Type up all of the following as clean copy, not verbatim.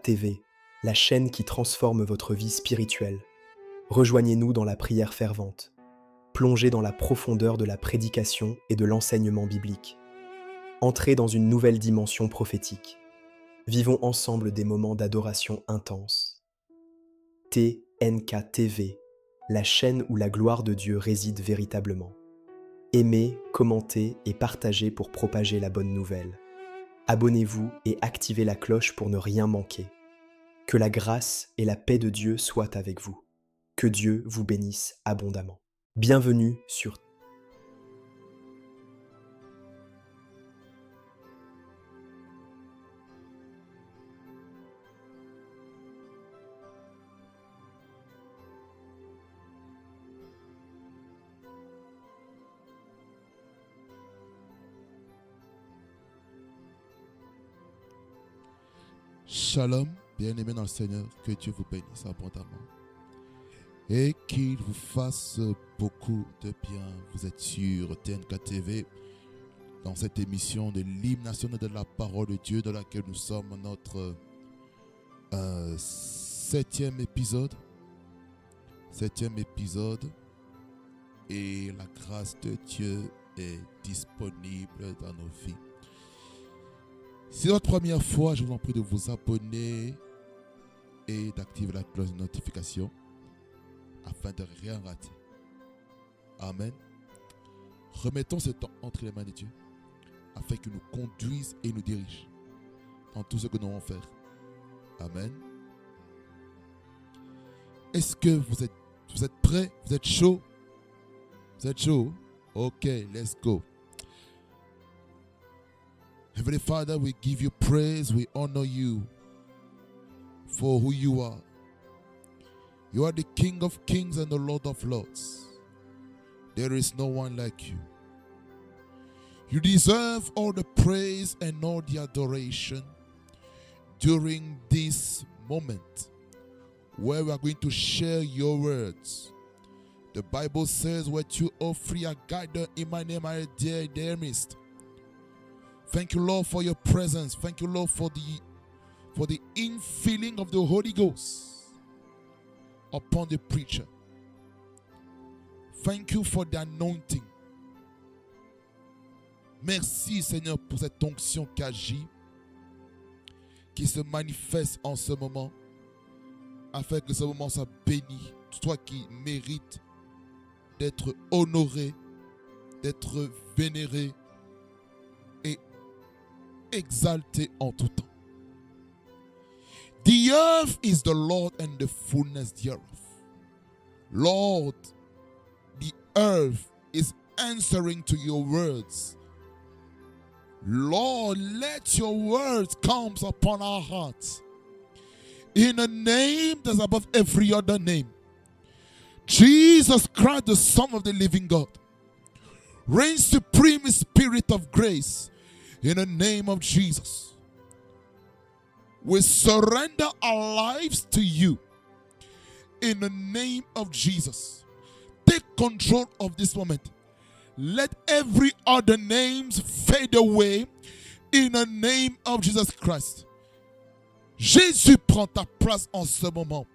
TV, la chaîne qui transforme votre vie spirituelle. Rejoignez-nous dans la prière fervente. Plongez dans la profondeur de la prédication et de l'enseignement biblique. Entrez dans une nouvelle dimension prophétique. Vivons ensemble des moments d'adoration intense. TNK TV, la chaîne où la gloire de Dieu réside véritablement. Aimez, commentez et partagez pour propager la bonne nouvelle. Abonnez-vous et activez la cloche pour ne rien manquer. Que la grâce et la paix de Dieu soient avec vous. Que Dieu vous bénisse abondamment. Bienvenue sur Shalom, bien-aimés dans le Seigneur, que Dieu vous bénisse abondamment et qu'il vous fasse beaucoup de bien. Vous êtes sur TNK TV dans cette émission de l'hymne national de la parole de Dieu, dans laquelle nous sommes à notre 7e épisode. 7e épisode, et la grâce de Dieu est disponible dans nos vies. Si c'est votre première fois, je vous en prie de vous abonner et d'activer la cloche de notification afin de rien rater. Amen. Remettons ce temps entre les mains de Dieu afin qu'il nous conduise et nous dirige dans tout ce que nous allons faire. Amen. Est-ce que vous êtes prêts? Vous êtes chaud? Vous êtes chaud? Ok, let's go. Heavenly Father, we give you praise, we honor you for who you are. You are the King of kings and the Lord of lords. There is no one like you. You deserve all the praise and all the adoration during this moment where we are going to share your words. The Bible says, where two or three are gathered in my name, I am there in their midst. Thank you, Lord, for your presence. Thank you, Lord, for the infilling of the Holy Ghost upon the preacher. Thank you for the anointing. Merci, Seigneur, pour cette onction qui agit, qui se manifeste en ce moment, afin que ce moment soit béni. Toi qui mérites d'être honoré, d'être vénéré et exalté en tout temps. The earth is the Lord and the fullness thereof. Lord, the earth is answering to your words. Lord, let your words come upon our hearts. In a name that's above every other name. Jesus Christ, the Son of the living God. Reign supreme Spirit of grace. In the name of Jesus. We surrender our lives to you. In the name of Jesus. Take control of this moment. Let every other names fade away. In the name of Jesus Christ. Jésus prend ta place en ce moment.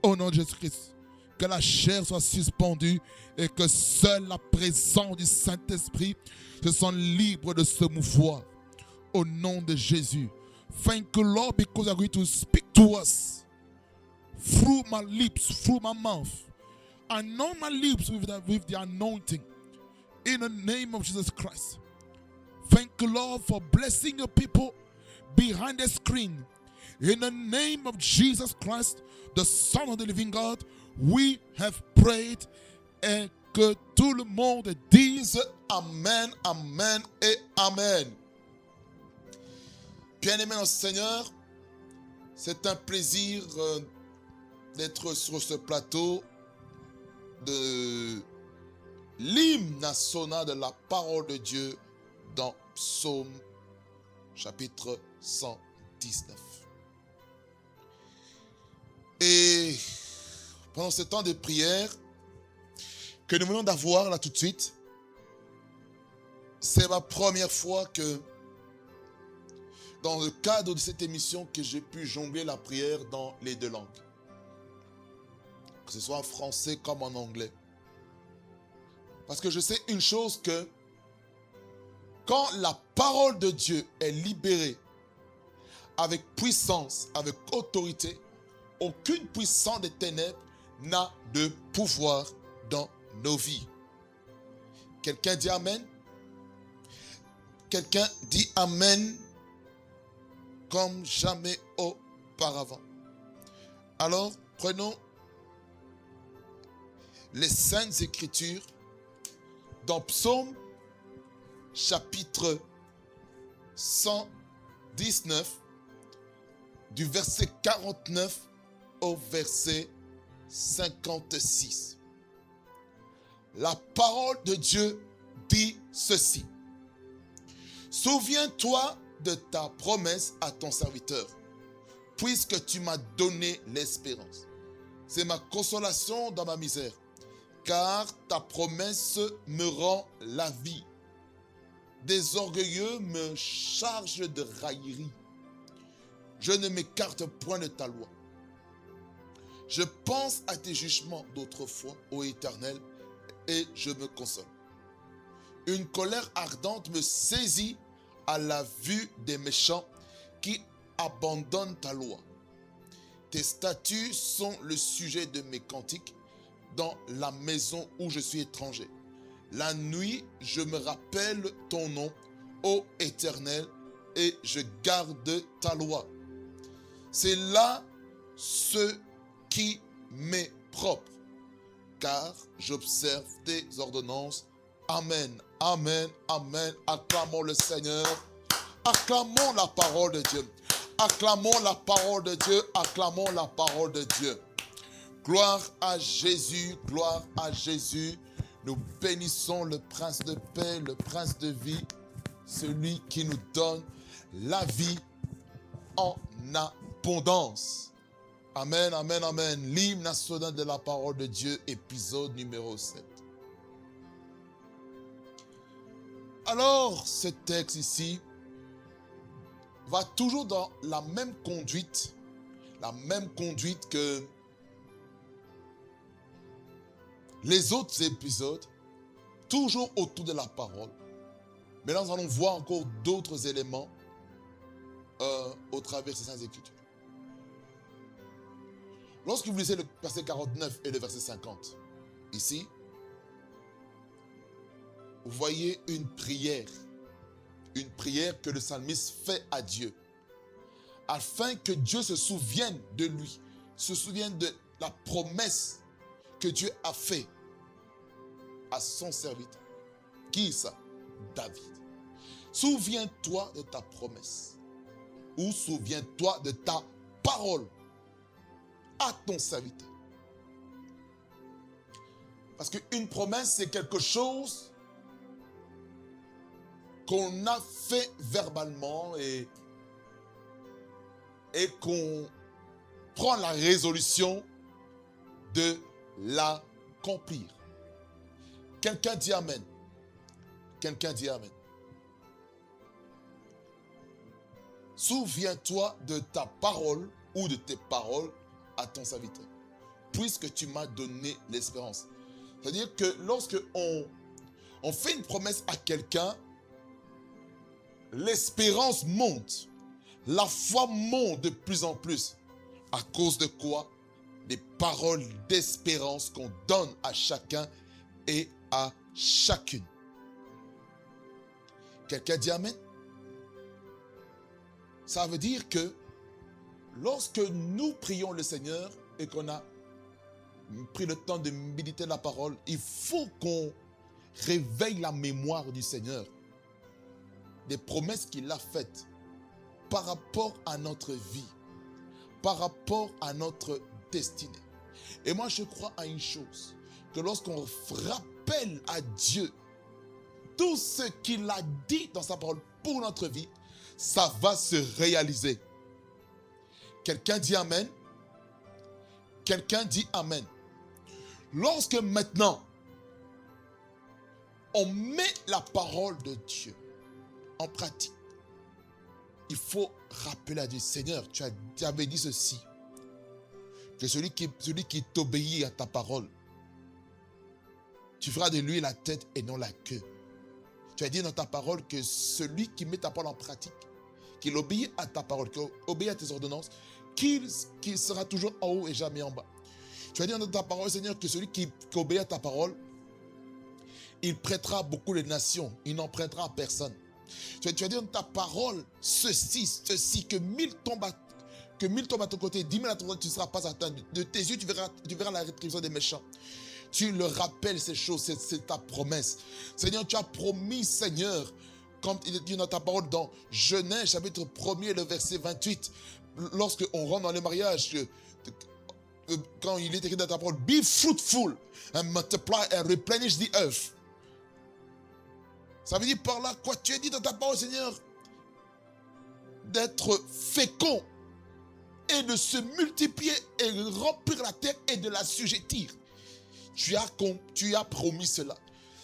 Au nom de Jésus-Christ. Que la chair soit suspendue et que seule la présence du Saint-Esprit se sente libre de se mouvoir. Au nom de Jésus. Thank you, Lord, because you are going to speak to us through my lips, through my mouth. Anoint my lips with the anointing. In the name of Jesus Christ. Thank you, Lord, for blessing your people behind the screen. In the name of Jesus Christ, the Son of the living God, we have prayed, et que tout le monde dise Amen, Amen et Amen. Bien-aimés dans le Seigneur, c'est un plaisir d'être sur ce plateau de l'hymne national de la parole de Dieu dans Psaume chapitre 119. Et pendant ce temps de prière que nous venons d'avoir là tout de suite, c'est ma première fois que dans le cadre de cette émission que j'ai pu jongler la prière dans les deux langues. Que ce soit en français comme en anglais. Parce que je sais une chose que quand la parole de Dieu est libérée avec puissance, avec autorité, aucune puissance des ténèbres n'a de pouvoir dans nos vies. Quelqu'un dit Amen? Quelqu'un dit Amen comme jamais auparavant. Alors, prenons les Saintes Écritures dans Psaume chapitre 119 du verset 49 au verset 56. La parole de Dieu dit ceci. Souviens-toi de ta promesse à ton serviteur, puisque tu m'as donné l'espérance. C'est ma consolation dans ma misère, car ta promesse me rend la vie. Des orgueilleux me chargent de raillerie. Je ne m'écarte point de ta loi. Je pense à tes jugements d'autrefois, ô Éternel, et je me console. Une colère ardente me saisit à la vue des méchants qui abandonnent ta loi. Tes statuts sont le sujet de mes cantiques dans la maison où je suis étranger. La nuit, je me rappelle ton nom, ô Éternel, et je garde ta loi. C'est là ce qui m'est propre, car j'observe tes ordonnances. Amen, amen, amen. Acclamons le Seigneur. Acclamons la parole de Dieu. Acclamons la parole de Dieu. Acclamons la parole de Dieu. Gloire à Jésus, gloire à Jésus. Nous bénissons le Prince de paix, le Prince de vie, celui qui nous donne la vie en abondance. Amen, amen, amen. L'hymne national de la parole de Dieu, épisode numéro 7. Alors, ce texte ici va toujours dans la même conduite que les autres épisodes, toujours autour de la parole. Mais là, nous allons voir encore d'autres éléments au travers de ces Saintes Écritures. Lorsque vous lisez le verset 49 et le verset 50, ici, vous voyez une prière que le psalmiste fait à Dieu, afin que Dieu se souvienne de lui, se souvienne de la promesse que Dieu a fait à son serviteur. Qui est ça? David. Souviens-toi de ta promesse, ou souviens-toi de ta parole à ton serviteur. Parce qu'une promesse, c'est quelque chose qu'on a fait verbalement et qu'on prend la résolution de l'accomplir. Quelqu'un dit Amen. Quelqu'un dit Amen. Souviens-toi de ta parole ou de tes paroles à ton serviteur, puisque tu m'as donné l'espérance. C'est-à-dire que lorsque on fait une promesse à quelqu'un, l'espérance monte, la foi monte de plus en plus. À cause de quoi? Des paroles d'espérance qu'on donne à chacun et à chacune. Quelqu'un dit Amen? Ça veut dire que lorsque nous prions le Seigneur et qu'on a pris le temps de méditer la parole, il faut qu'on réveille la mémoire du Seigneur, des promesses qu'il a faites par rapport à notre vie, par rapport à notre destinée. Et moi, je crois à une chose, que lorsqu'on rappelle à Dieu tout ce qu'il a dit dans sa parole pour notre vie, ça va se réaliser. Quelqu'un dit Amen. Quelqu'un dit Amen. Lorsque maintenant, on met la parole de Dieu en pratique, il faut rappeler à Dieu, Seigneur, tu avais dit ceci, que celui qui t'obéit à ta parole, tu feras de lui la tête et non la queue. Tu as dit dans ta parole que celui qui met ta parole en pratique, qu'il obéit à ta parole, qu'il obéit à tes ordonnances, qu'il sera toujours en haut et jamais en bas. Tu as dit dans ta parole, Seigneur, que celui qui obéit à ta parole, il prêtera beaucoup les nations, il n'en prêtera à personne. Tu as dit dans ta parole, ceci, que 1000 tombent à ton côté, 10 000 à ton côté, tu ne seras pas atteint. De tes yeux, tu verras la rétribution des méchants. Tu le rappelles ces choses, c'est ta promesse. Seigneur, tu as promis, Seigneur, comme il est dit dans ta parole dans Genèse, chapitre 1er, le verset 28, lorsque on rentre dans le mariage, quand il est écrit dans ta parole, be fruitful and multiply and replenish the earth. Ça veut dire par là quoi? Tu as dit dans ta parole, Seigneur, d'être fécond et de se multiplier et remplir la terre et de l'assujettir. Tu as promis cela.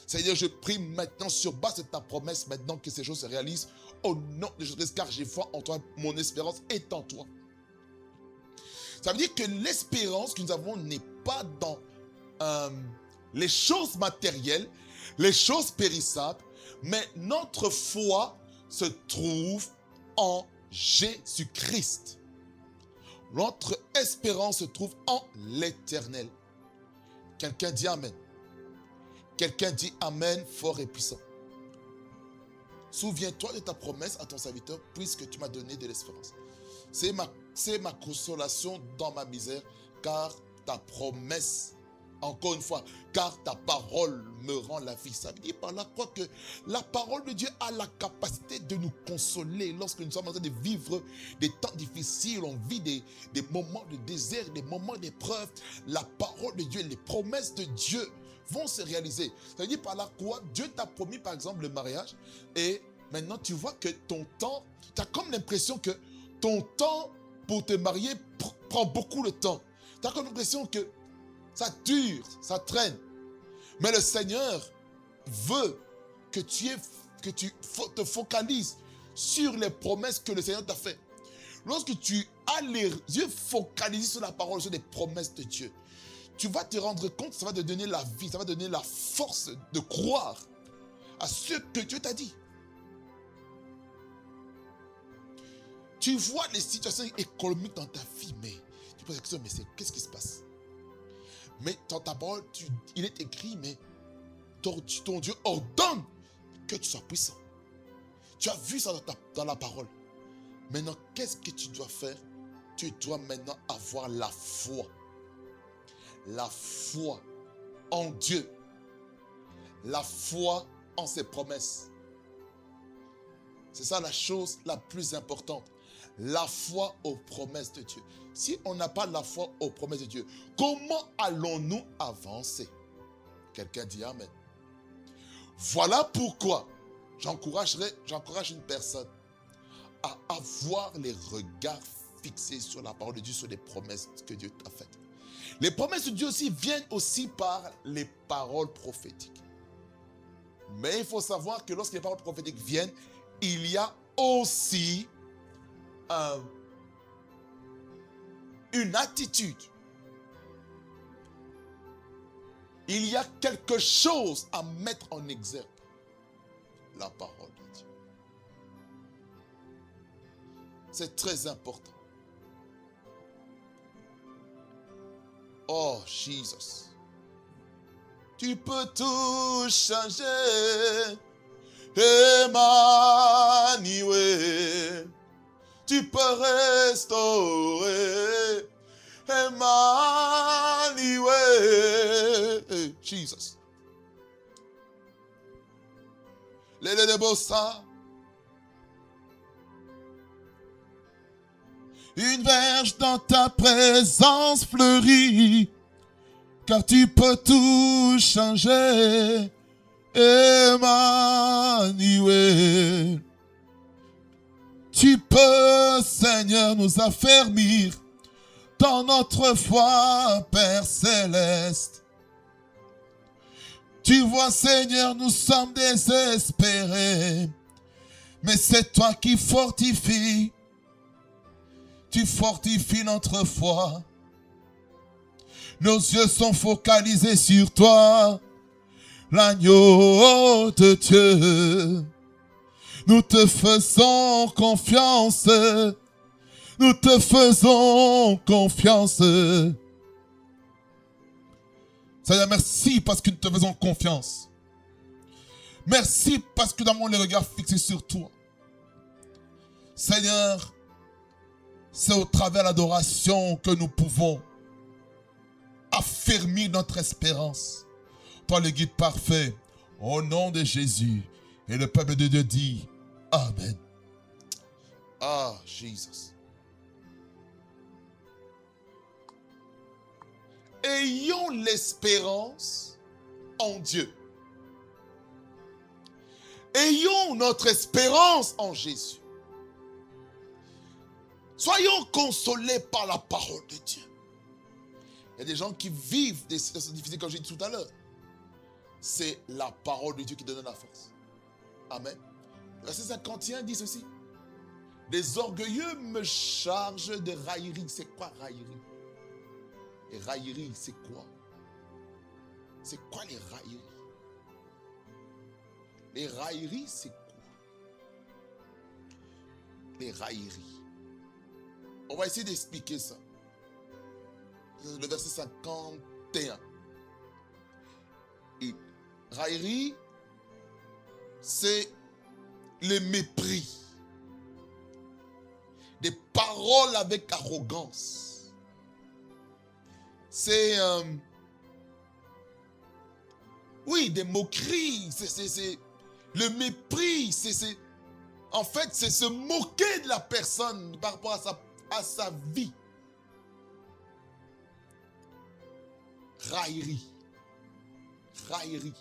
Seigneur, je prie maintenant sur base de ta promesse, maintenant que ces choses se réalisent au nom de Jésus-Christ, car j'ai foi en toi, mon espérance est en toi. Ça veut dire que l'espérance que nous avons n'est pas dans les choses matérielles, les choses périssables, mais notre foi se trouve en Jésus-Christ. Notre espérance se trouve en l'éternel. Quelqu'un dit Amen. Quelqu'un dit Amen fort et puissant. Souviens-toi de ta promesse à ton serviteur, puisque tu m'as donné de l'espérance. C'est ma consolation dans ma misère, car ta promesse, encore une fois, car ta parole me rend la vie. Ça veut dire par là quoi que la parole de Dieu a la capacité de nous consoler lorsque nous sommes en train de vivre des temps difficiles, on vit des moments de désert, des moments d'épreuve. La parole de Dieu, les promesses de Dieu vont se réaliser. Ça veut dire par là quoi? Dieu t'a promis par exemple le mariage et maintenant tu vois que ton temps, tu as comme l'impression que ton temps pour te marier prend beaucoup de temps. Tu as comme l'impression que ça dure, ça traîne. Mais le Seigneur veut que tu te focalises sur les promesses que le Seigneur t'a faites. Lorsque tu as les yeux focalisés sur la parole, sur les promesses de Dieu, tu vas te rendre compte, ça va te donner la vie, ça va te donner la force de croire à ce que Dieu t'a dit. Tu vois les situations économiques dans ta vie, mais tu poses la question, mais qu'est-ce qui se passe? Mais dans ta parole, il est écrit, mais ton Dieu ordonne que tu sois puissant. Tu as vu ça dans la parole. Maintenant, qu'est-ce que tu dois faire? Tu dois maintenant avoir la foi. La foi en Dieu. La foi en ses promesses. C'est ça la chose la plus importante. La foi aux promesses de Dieu. Si on n'a pas la foi aux promesses de Dieu, comment allons-nous avancer? Quelqu'un dit Amen. Voilà pourquoi j'encourage une personne à avoir les regards fixés sur la parole de Dieu, sur les promesses que Dieu t'a faites. Les promesses de Dieu aussi viennent aussi par les paroles prophétiques. Mais il faut savoir que lorsque les paroles prophétiques viennent, il y a aussi une attitude. Il y a quelque chose à mettre en exergue. La parole de Dieu. C'est très important. Oh, Jesus. Tu peux tout changer. Emmanuel. Tu peux restaurer. Emmanuel. Hey, Jesus. Les bossa. Une verge dans ta présence fleurit, car tu peux tout changer. Emmanuel. Tu peux, Seigneur, nous affermir dans notre foi, Père céleste. Tu vois, Seigneur, nous sommes désespérés, Mais c'est toi qui fortifies. Tu fortifies notre foi. Nos yeux sont focalisés sur toi, l'agneau de Dieu. Nous te faisons confiance. Nous te faisons confiance. Seigneur, merci parce que nous te faisons confiance. Merci parce que nous avons les regards fixés sur toi. Seigneur, c'est au travers de l'adoration que nous pouvons affermir notre espérance. Toi, le guide parfait, au nom de Jésus. Et le peuple de Dieu dit Amen. Ah, Jésus. Ayons l'espérance en Dieu. Ayons notre espérance en Jésus. Soyons consolés par la parole de Dieu. Il y a des gens qui vivent des situations difficiles, comme j'ai dit tout à l'heure. C'est la parole de Dieu qui donne la force. Amen. Verset 51 dit ceci. Les orgueilleux me chargent de raillerie. C'est quoi raillerie? Et raillerie, c'est quoi? C'est quoi les railleries? Les railleries, c'est quoi? Les railleries. On va essayer d'expliquer ça. Le verset 51. Et raillerie, c'est le mépris. Des paroles avec arrogance. C'est oui, des moqueries. C'est le mépris. En fait, c'est se moquer de la personne par rapport à sa vie. Raillerie. Raillerie.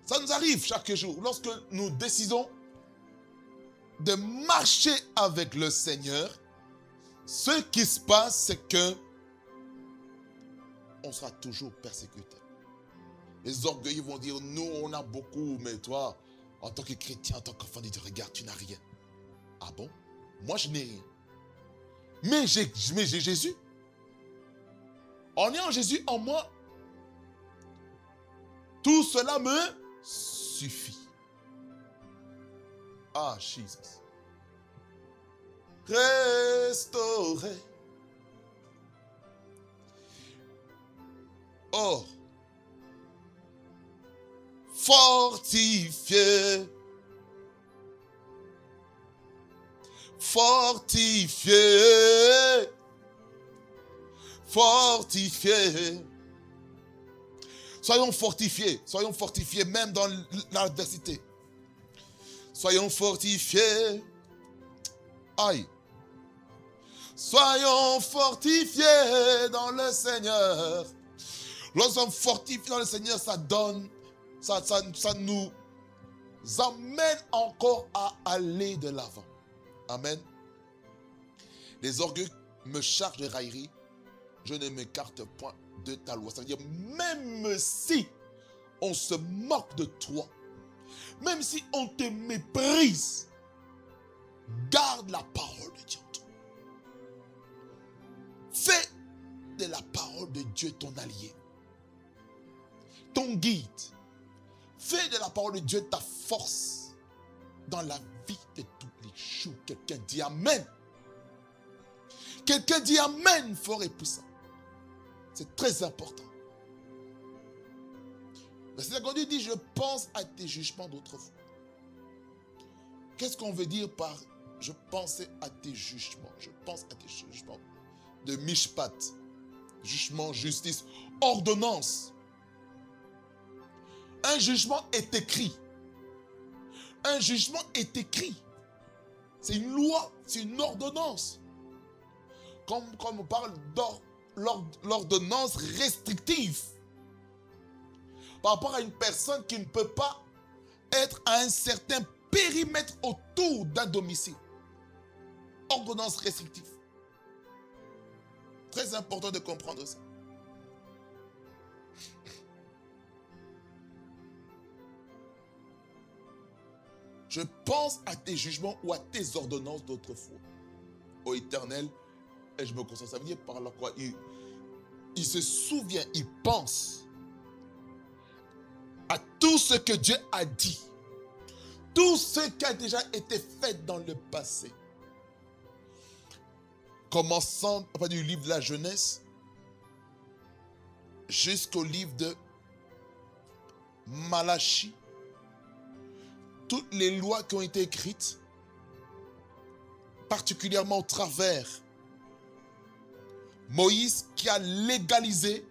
Ça nous arrive chaque jour lorsque nous décidons de marcher avec le Seigneur. Ce qui se passe, c'est que on sera toujours persécuté. Les orgueilleux vont dire, nous on a beaucoup, mais toi, en tant que chrétien, en tant qu'enfant de Dieu, regarde, tu n'as rien. Ah bon? Moi je n'ai rien. Mais j'ai Jésus. En ayant Jésus en moi, tout cela me suffit. Ah, Jesus. Restauré. Oh. Fortifié. Fortifié. Fortifié. Soyons fortifiés même dans l'adversité. Soyons fortifiés. Aïe. Soyons fortifiés dans le Seigneur. Lorsque nous sommes fortifiés dans le Seigneur, ça nous amène encore à aller de l'avant. Amen. Les orgueils me chargent de raillerie. Je ne m'écarte point de ta loi. Ça veut dire, même si on se moque de toi, même si on te méprise, garde la parole de Dieu en toi. Fais de la parole de Dieu ton allié, ton guide. Fais de la parole de Dieu ta force dans la vie de tous les jours. Quelqu'un dit Amen. Quelqu'un dit Amen, fort et puissant. C'est très important. Verset 52 dit, je pense à tes jugements d'autrefois. Qu'est-ce qu'on veut dire par je pensais à tes jugements? Je pense à tes jugements de Mishpat. Jugement, justice, ordonnance. Un jugement est écrit. Un jugement est écrit. C'est une loi, c'est une ordonnance. Comme on parle l'ordonnance restrictive. Par rapport à une personne qui ne peut pas être à un certain périmètre autour d'un domicile. Ordonnance restrictive. Très important de comprendre ça. Je pense à tes jugements ou à tes ordonnances d'autrefois. Ô Éternel, et je me concentre. Ça veut dire par là quoi? Il se souvient, il pense à tout ce que Dieu a dit. Tout ce qui a déjà été fait dans le passé. Commençant à partir du livre de la Genèse jusqu'au livre de Malachie. Toutes les lois qui ont été écrites, particulièrement au travers Moïse qui a légalisé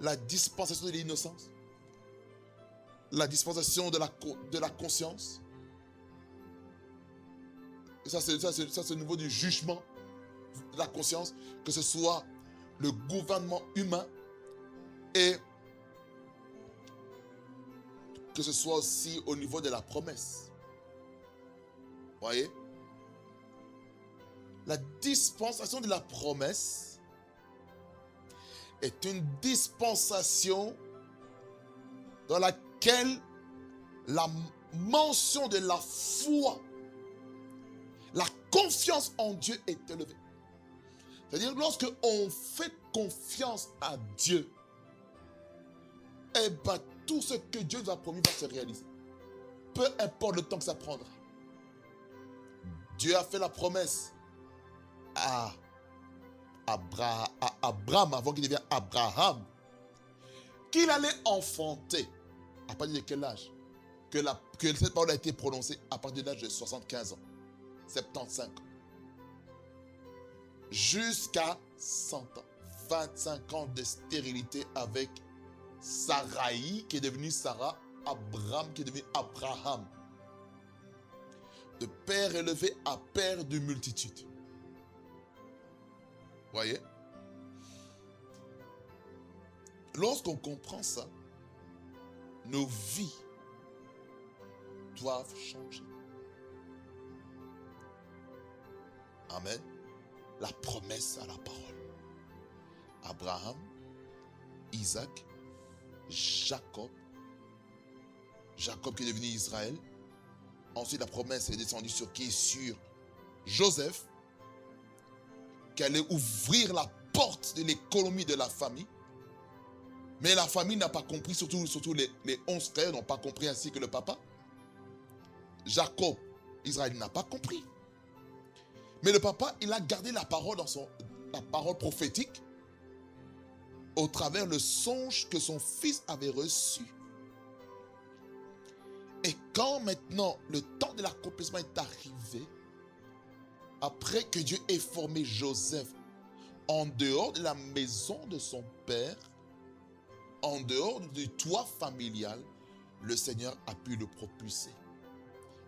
la dispensation de l'innocence, la dispensation de la conscience. Et ça, c'est au niveau du jugement de la conscience, que ce soit le gouvernement humain et que ce soit aussi au niveau de la promesse. Voyez? La dispensation de la promesse est une dispensation dans laquelle la mention de la foi, la confiance en Dieu est élevée. C'est-à-dire, lorsque on fait confiance à Dieu, eh bien, tout ce que Dieu nous a promis va se réaliser. Peu importe le temps que ça prendra. Dieu a fait la promesse à Abraham, avant qu'il devienne Abraham, qu'il allait enfanter. À partir de quel âge? Que cette parole a été prononcée à partir de l'âge de 75 ans, 75 ans. Jusqu'à 100 ans. 25 ans de stérilité avec Sarai, qui est devenue Sarah, Abraham, qui est devenu Abraham. De père élevé à père de multitude. Voyez? Lorsqu'on comprend ça, nos vies doivent changer. Amen. La promesse à la parole. Abraham, Isaac, Jacob qui est devenu Israël. Ensuite, la promesse est descendue sur qui? Sur Joseph, qui allait ouvrir la porte de l'économie de la famille. Mais la famille n'a pas compris, surtout les 11 frères n'ont pas compris ainsi que le papa. Jacob, Israël n'a pas compris. Mais le papa, il a gardé la parole la parole prophétique au travers le songe que son fils avait reçu. Et quand maintenant le temps de l'accomplissement est arrivé, après que Dieu ait formé Joseph en dehors de la maison de son père, en dehors du toit familial, le Seigneur a pu le propulser.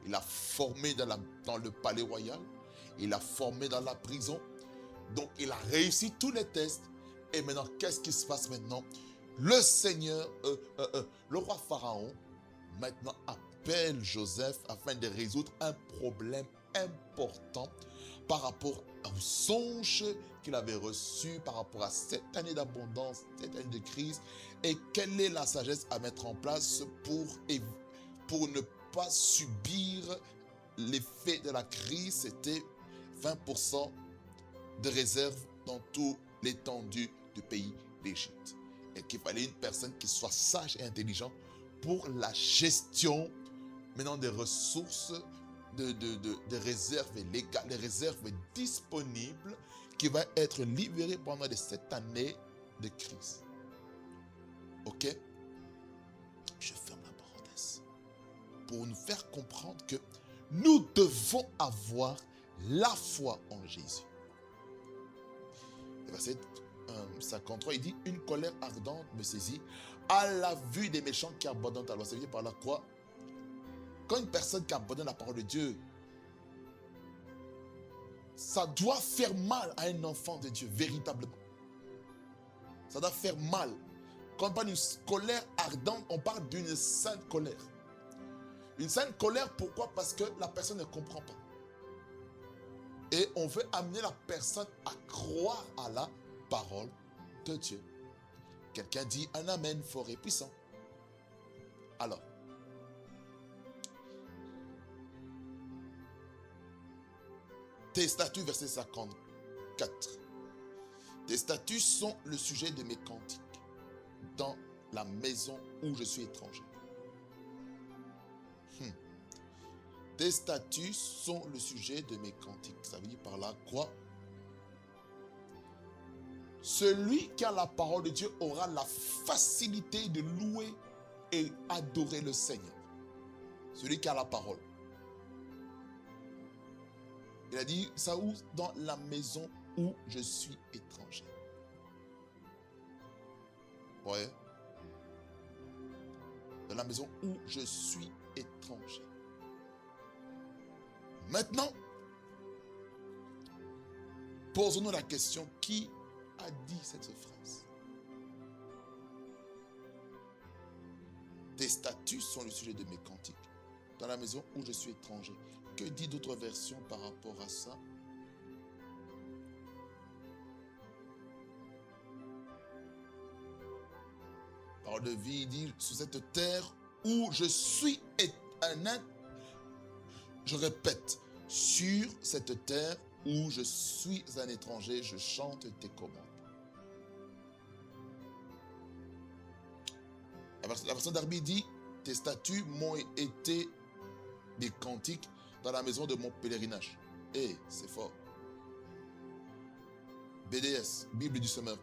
Il l'a formé dans le palais royal, il l'a formé dans la prison. Donc il a réussi tous les tests. Et maintenant, qu'est-ce qui se passe maintenant? Le Seigneur, le roi Pharaon, maintenant appelle Joseph afin de résoudre un problème important par rapport au songe qu'il avait reçu, par rapport à cette année d'abondance, cette année de crise, et quelle est la sagesse à mettre en place pour ne pas subir l'effet de la crise. C'était 20% de réserve dans toute l'étendue du pays d'Égypte. Et qu'il fallait une personne qui soit sage et intelligente pour la gestion maintenant des ressources, de réserves légales, des réserves disponibles qui va être libérées pendant cette année de crise. Ok? Je ferme la parenthèse. Pour nous faire comprendre que nous devons avoir la foi en Jésus. Le verset 53, il dit: une colère ardente me saisit à la vue des méchants qui abandonnent la loi. Ça veut dire par là quoi? Quand une personne qui abandonne la parole de Dieu, ça doit faire mal à un enfant de Dieu, véritablement. Ça doit faire mal. Quand on parle d'une colère ardente, on parle d'une sainte colère. Une sainte colère, pourquoi? Parce que la personne ne comprend pas. Et on veut amener la personne à croire à la parole de Dieu. Quelqu'un dit un amen fort et puissant. Alors, Tes statuts, verset 54. Tes statuts sont le sujet de mes cantiques dans la maison où je suis étranger. Tes statuts sont le sujet de mes cantiques. Ça veut dire par là quoi? Celui qui a la parole de Dieu aura la facilité de louer et adorer le Seigneur. Celui qui a la parole. Il a dit, ça où? Dans la maison où je suis étranger. Ouais. Dans la maison où je suis étranger. Maintenant, posons-nous la question, qui a dit cette phrase? Tes statuts sont le sujet de mes cantiques, dans la maison où je suis étranger. Que dit d'autres versions par rapport à ça? Parole de vie, il dit, sur cette terre où je suis je répète, sur cette terre où je suis un étranger, je chante tes commandes. La version d'Arbi dit, tes statuts m'ont été des cantiques dans la maison de mon pèlerinage. C'est fort. BDS, Bible du Semeur,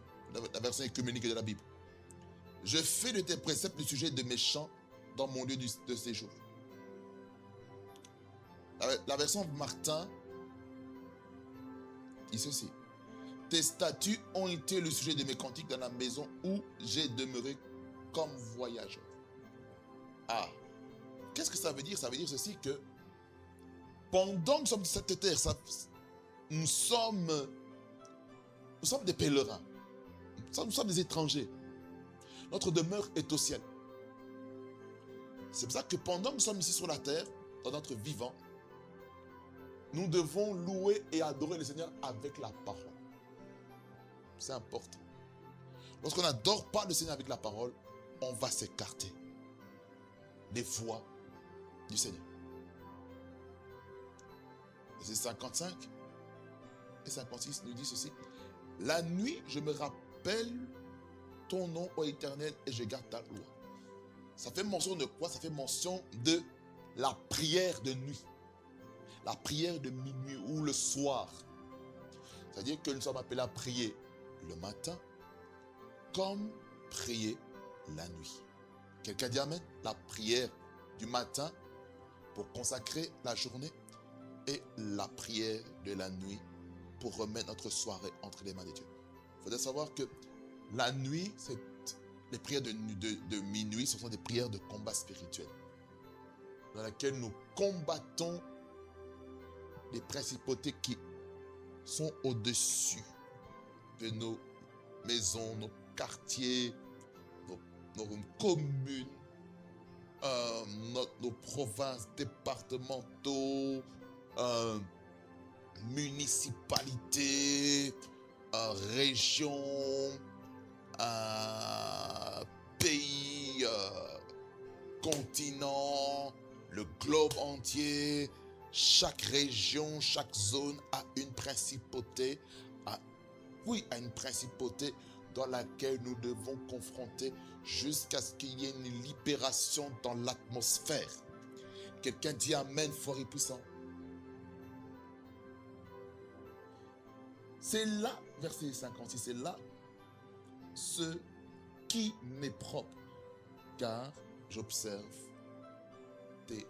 la version écuménique de la Bible. Je fais de tes préceptes le sujet de mes chants dans mon lieu de séjour. La version Martin dit ceci. Tes statuts ont été le sujet de mes cantiques dans la maison où j'ai demeuré comme voyageur. Qu'est-ce que ça veut dire? Ça veut dire ceci que pendant que nous sommes sur cette terre, nous sommes des pèlerins. Nous sommes des étrangers. Notre demeure est au ciel. C'est pour ça que pendant que nous sommes ici sur la terre, dans notre vivant, nous devons louer et adorer le Seigneur avec la parole. C'est important. Lorsqu'on n'adore pas le Seigneur avec la parole, on va s'écarter des voies du Seigneur. Verset 55 et 56 nous dit ceci. La nuit, je me rappelle ton nom, ô Éternel, et je garde ta loi. Ça fait mention de quoi? Ça fait mention de la prière de nuit. La prière de minuit ou le soir. C'est-à-dire que nous sommes appelés à prier le matin comme prier la nuit. Quelqu'un dit amen? La prière du matin pour consacrer la journée et la prière de la nuit pour remettre notre soirée entre les mains de Dieu. Il faudrait savoir que la nuit, les prières de minuit, ce sont des prières de combat spirituel dans lesquelles nous combattons les principautés qui sont au-dessus de nos maisons, nos quartiers, nos communes, nos provinces, départementaux, municipalités, régions, pays, continent, le globe entier. Chaque région, chaque zone a une principauté, a une principauté dans laquelle nous devons confronter jusqu'à ce qu'il y ait une libération dans l'atmosphère. Quelqu'un dit amen fort et puissant. C'est là, verset 56, c'est là ce qui m'est propre, car j'observe tes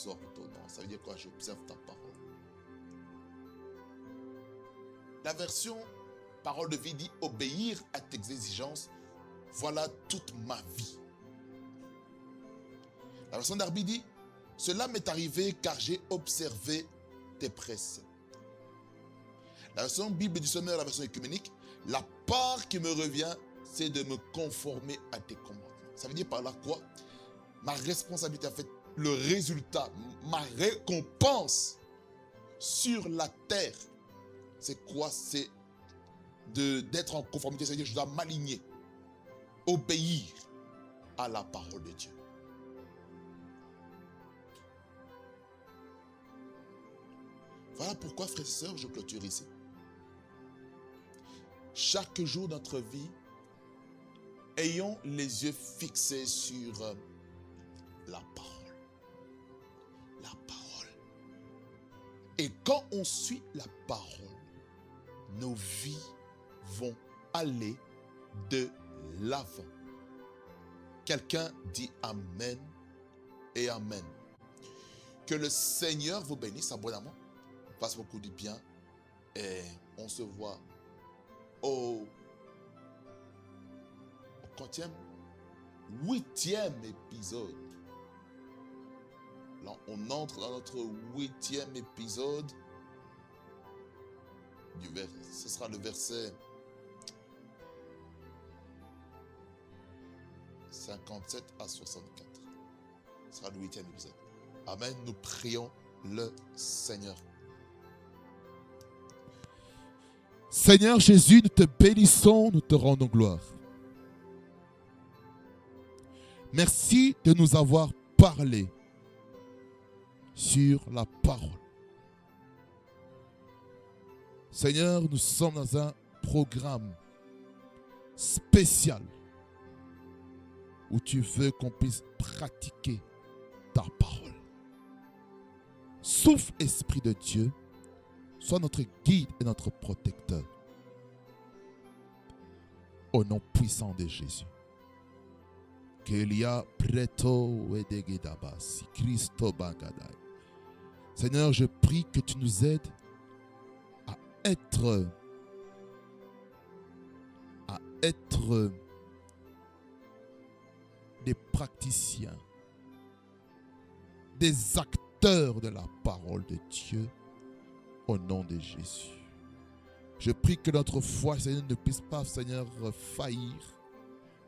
ordonnances. Ça veut dire quoi? J'observe ta parole. La version parole de vie dit obéir à tes exigences, voilà toute ma vie. La version d'Arbi dit cela m'est arrivé car j'ai observé tes préceptes. La version Bible du Semeur, la version écuménique, la part qui me revient, c'est de me conformer à tes commandements. Ça veut dire par là quoi? Ma responsabilité, en fait, le résultat, ma récompense sur la terre, c'est quoi? C'est d'être en conformité, c'est-à-dire que je dois m'aligner, obéir à la parole de Dieu. Voilà pourquoi, frères et sœurs, je clôture ici. Chaque jour de notre vie, ayons les yeux fixés sur la parole. La parole. Et quand on suit la parole, nos vies vont aller de l'avant. Quelqu'un dit Amen et Amen. Que le Seigneur vous bénisse abondamment, fasse beaucoup de bien et on se voit au 8e épisode. Là, on entre dans notre 8e épisode. Ce sera le verset 57 à 64. Ce sera le 8e épisode. Amen. Nous prions le Seigneur. Seigneur Jésus, nous te bénissons, nous te rendons gloire. Merci de nous avoir parlé sur la parole. Seigneur, nous sommes dans un programme spécial où tu veux qu'on puisse pratiquer ta parole. Souffle, Esprit de Dieu, sois notre guide et notre protecteur. Au nom puissant de Jésus. Seigneur, je prie que tu nous aides à être des praticiens, des acteurs de la parole de Dieu au nom de Jésus. Je prie que notre foi, Seigneur, ne puisse pas, Seigneur, faillir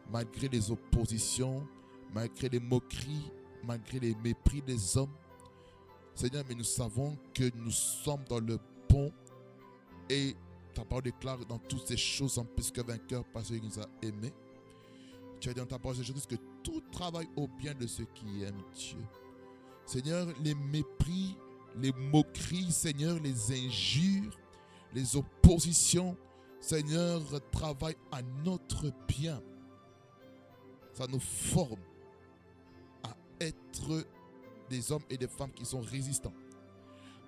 malgré les oppositions, malgré les moqueries, malgré les mépris des hommes. Seigneur, mais nous savons que nous sommes dans le bon et ta parole déclare dans toutes ces choses, sommes plus que vainqueurs parce qu'il nous a aimés. Tu as dit dans ta parole, que tout travaille au bien de ceux qui aiment Dieu. Seigneur, les mépris, les moqueries, Seigneur, les injures, les oppositions, Seigneur, travaillent à notre bien. Ça nous forme à être des hommes et des femmes qui sont résistants.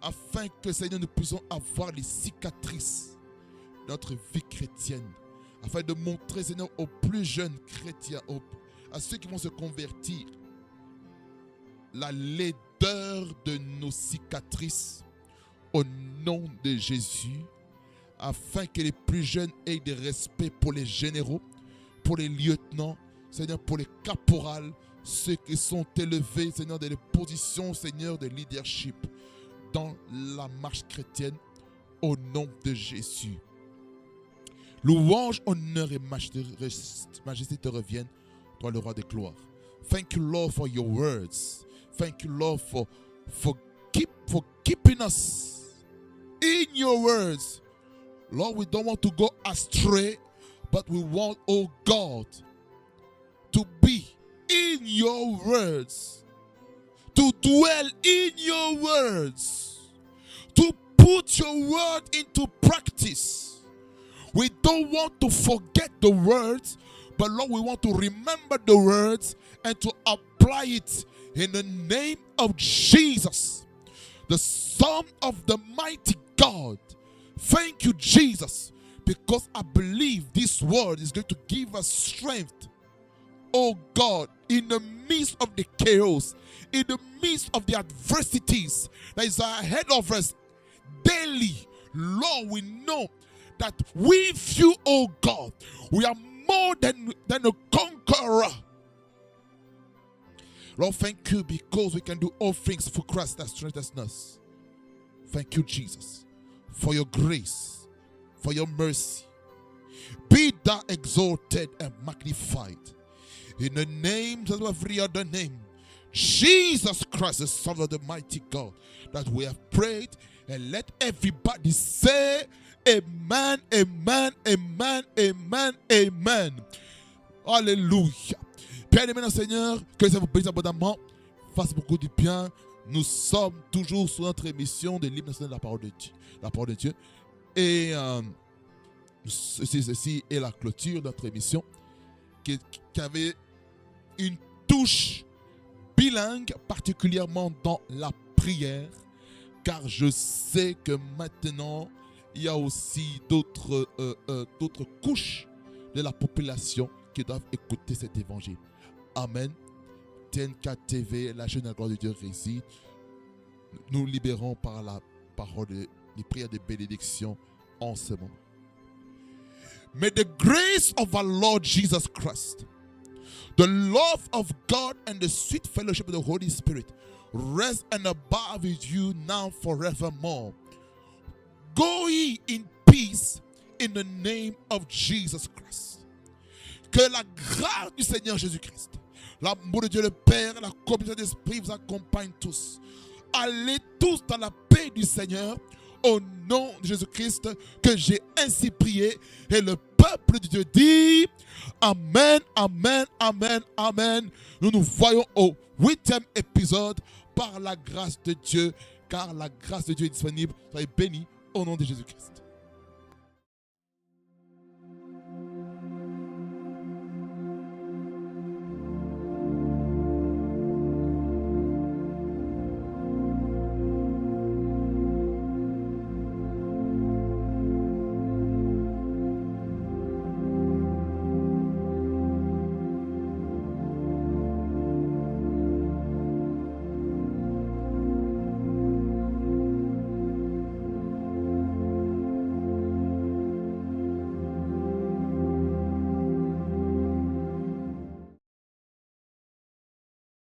Afin que, Seigneur, nous puissions avoir les cicatrices de notre vie chrétienne. Afin de montrer, Seigneur, aux plus jeunes chrétiens, à ceux qui vont se convertir, la laideur de nos cicatrices au nom de Jésus, afin que les plus jeunes aient des respects pour les généraux, pour les lieutenants, Seigneur, pour les caporales, ceux qui sont élevés, Seigneur, dans les positions, Seigneur, de leadership dans la marche chrétienne, au nom de Jésus. Louange, honneur et majesté te reviennent, toi le roi de gloire. Thank you, Lord, for your words. Thank you, Lord, for keeping us in your words. Lord, we don't want to go astray, but we want, oh God, to be in your words, to dwell in your words, to put your word into practice. We don't want to forget the words, but Lord, we want to remember the words and to apply it in the name of Jesus, the Son of the mighty God. Thank you, Jesus, because I believe this word is going to give us strength, oh God, in the midst of the chaos, in the midst of the adversities that is ahead of us daily. Lord, we know that with you, oh God, we are more than a conqueror. Lord, thank you because we can do all things for Christ that strengthens us. Thank you, Jesus, for your grace, for your mercy. Be thou exalted and magnified in the names of every other name. Jesus Christ, the Son of the mighty God, that we have prayed, and let everybody say amen, amen, amen, amen, amen. Alléluia. Père et maintenant, Seigneur, que ça vous bénisse abondamment, fasse beaucoup de bien. Nous sommes toujours sur notre émission de l'hymne national de la parole de Dieu. La parole de Dieu. Et ceci est la clôture de notre émission qui avait une touche bilingue, particulièrement dans la prière, car je sais que maintenant, il y a aussi d'autres couches de la population qui doivent écouter cet évangile. Amen. TNK TV, la chaîne de la gloire de Dieu réside. Nous libérons par la parole des prières de bénédiction en ce moment. May the grace of our Lord Jesus Christ, the love of God and the sweet fellowship of the Holy Spirit rest and abide with you now forevermore. Go ye in peace in the name of Jesus Christ. Que la grâce du Seigneur Jésus-Christ, l'amour de Dieu le Père, la communion de l'Esprit vous accompagne tous. Allez tous dans la paix du Seigneur au nom de Jésus-Christ que j'ai ainsi prié. Et le peuple de Dieu dit Amen, Amen, Amen, Amen. Nous nous voyons au 8e épisode par la grâce de Dieu, car la grâce de Dieu est disponible. Soyez bénis au nom de Jésus-Christ.